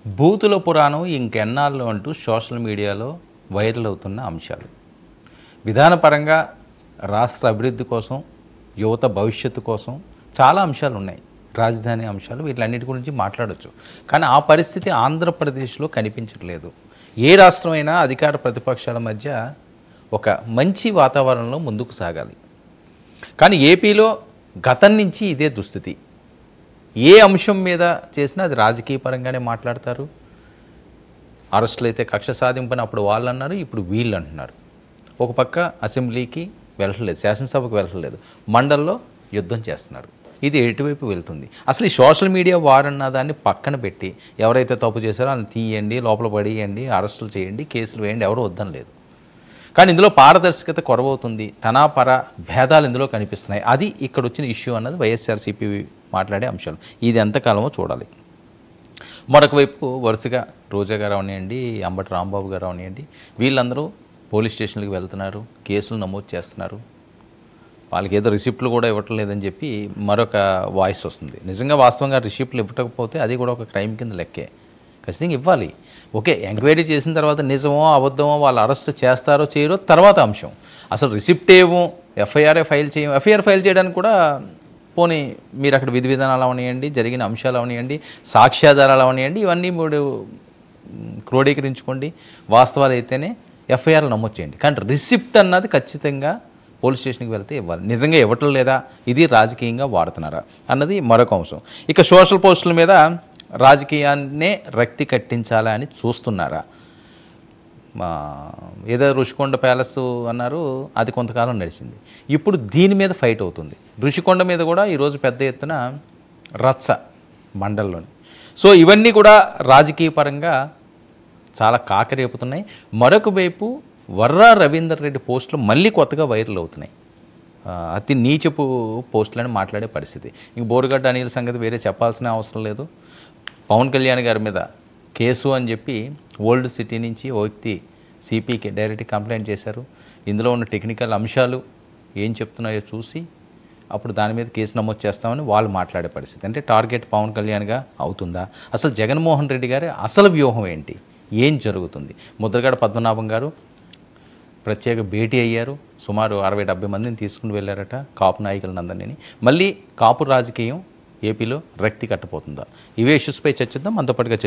బూతుల పురాణం ఇంకెన్నాళ్ళు అంటూ సోషల్ మీడియాలో వైరల్ అవుతున్న అంశాలు. విధానపరంగా రాష్ట్ర అభివృద్ధి కోసం, యువత భవిష్యత్తు కోసం చాలా అంశాలు ఉన్నాయి. రాజధాని అంశాలు వీటన్నిటి గురించి మాట్లాడొచ్చు. కానీ ఆ పరిస్థితి ఆంధ్రప్రదేశ్లో కనిపించట్లేదు. ఏ రాష్ట్రమైనా అధికార ప్రతిపక్షాల మధ్య ఒక మంచి వాతావరణంలో ముందుకు సాగాలి. కానీ ఏపీలో గతం నుంచి ఇదే దుస్థితి. ఏ అంశం మీద చేసినా అది రాజకీయ పరంగానే మాట్లాడతారు. అరెస్టులు అయితే కక్ష సాధింపని అప్పుడు వాళ్ళు అన్నారు, ఇప్పుడు వీళ్ళు అంటున్నారు. ఒక పక్క అసెంబ్లీకి వెళ్ళట్లేదు, శాసనసభకు వెళ్ళట్లేదు, మండల్లో యుద్ధం చేస్తున్నారు. ఇది ఎటువైపు వెళ్తుంది? అసలు ఈ సోషల్ మీడియా వారన్న దాన్ని పక్కన పెట్టి ఎవరైతే తప్పు చేశారో వాళ్ళని తీయండి, లోపల పడేయండి, అరెస్టులు చేయండి, కేసులు వేయండి, ఎవరు వద్దని లేదు. కానీ ఇందులో పారదర్శకత కొరవవుతుంది. తనాపర భేదాలు ఇందులో కనిపిస్తున్నాయి. అది ఇక్కడ వచ్చిన ఇష్యూ అన్నది వైఎస్ఆర్సీపీ మాట్లాడే అంశాలు. ఇది ఎంతకాలమో చూడాలి. మరొక వైపు వరుసగా రోజా గారు అవనివ్వండి, అంబటి రాంబాబు గారు అవనివ్వండి, వీళ్ళందరూ పోలీస్ స్టేషన్లకు వెళ్తున్నారు, కేసులు నమోదు చేస్తున్నారు. వాళ్ళకి ఏదో రిసిప్ట్లు కూడా ఇవ్వటం లేదని చెప్పి మరొక వాయిస్ వస్తుంది. నిజంగా వాస్తవంగా రిసిప్ట్లు ఇవ్వకపోతే అది కూడా ఒక క్రైమ్ కింద లెక్కే. ఖచ్చితంగా ఇవ్వాలి. ఓకే, ఎంక్వైరీ చేసిన తర్వాత నిజమో అబద్ధమో వాళ్ళు అరెస్ట్ చేస్తారో చేయరో తర్వాత అంశం. అసలు రిసిప్ట్ ఏమో ఎఫ్ఐఆర్ ఫైల్ చేయడానికి కూడా పోనీ మీరు అక్కడ విధి విధానాలు అవనివ్వండి, జరిగిన అంశాలు అవనివ్వండి, సాక్ష్యాధారాలు అవనివ్వండి, ఇవన్నీ మీరు క్రోడీకరించుకోండి. వాస్తవాలు అయితేనే ఎఫ్ఐఆర్లు నమోదు చేయండి. కానీ రిసిప్ట్ అన్నది ఖచ్చితంగా పోలీస్ స్టేషన్కి వెళ్తే ఇవ్వాలి. నిజంగా ఇవ్వటం లేదా, ఇది రాజకీయంగా వాడుతున్నారా అన్నది మరొక అంశం. ఇక సోషల్ పోస్టుల మీద రాజకీయాన్నే రక్తి కట్టించాలా అని చూస్తున్నారా? ఏదో ఋషికొండ ప్యాలెస్ అన్నారు, అది కొంతకాలం నడిచింది. ఇప్పుడు దీని మీద ఫైట్ అవుతుంది. ఋషికొండ మీద కూడా ఈరోజు పెద్ద ఎత్తున రచ్చ మండలంలోని. సో ఇవన్నీ కూడా రాజకీయ పరంగా చాలా కాకరేపుతున్నాయి. మరొక వైపు వర్రా రవీందర్ రెడ్డి పోస్టులు మళ్ళీ కొత్తగా వైరల్ అవుతున్నాయి. అతి నీచపు పోస్టులని మాట్లాడే పరిస్థితి. ఇంక బోరుగడ్డ అనిల్ సంగతి వేరే చెప్పాల్సిన అవసరం లేదు. పవన్ కళ్యాణ్ గారి మీద కేసు అని చెప్పి ఓల్డ్ సిటీ నుంచి ఓ వ్యక్తి సిపికి డైరెక్ట్ కంప్లైంట్ చేశారు. ఇందులో ఉన్న టెక్నికల్ అంశాలు ఏం చెప్తున్నాయో చూసి అప్పుడు దాని మీద కేసు నమోదు చేస్తామని వాళ్ళు మాట్లాడే పరిస్థితి. అంటే టార్గెట్ పవన్ కళ్యాణ్గా అవుతుందా? అసలు జగన్మోహన్ రెడ్డి గారి అసలు వ్యూహం ఏంటి? ఏం జరుగుతుంది? ముద్రగడ పద్మనాభం గారు ప్రత్యేక భేటీ అయ్యారు. సుమారు 60-70 మందిని తీసుకుని వెళ్ళారట కాపు నాయకులందరినీ. మళ్ళీ కాపు రాజకీయం ఏపీలో రక్తి కట్టబోతుందా? ఇవే ఇష్యూస్పై చర్చిద్దాం. అంతపాటుగా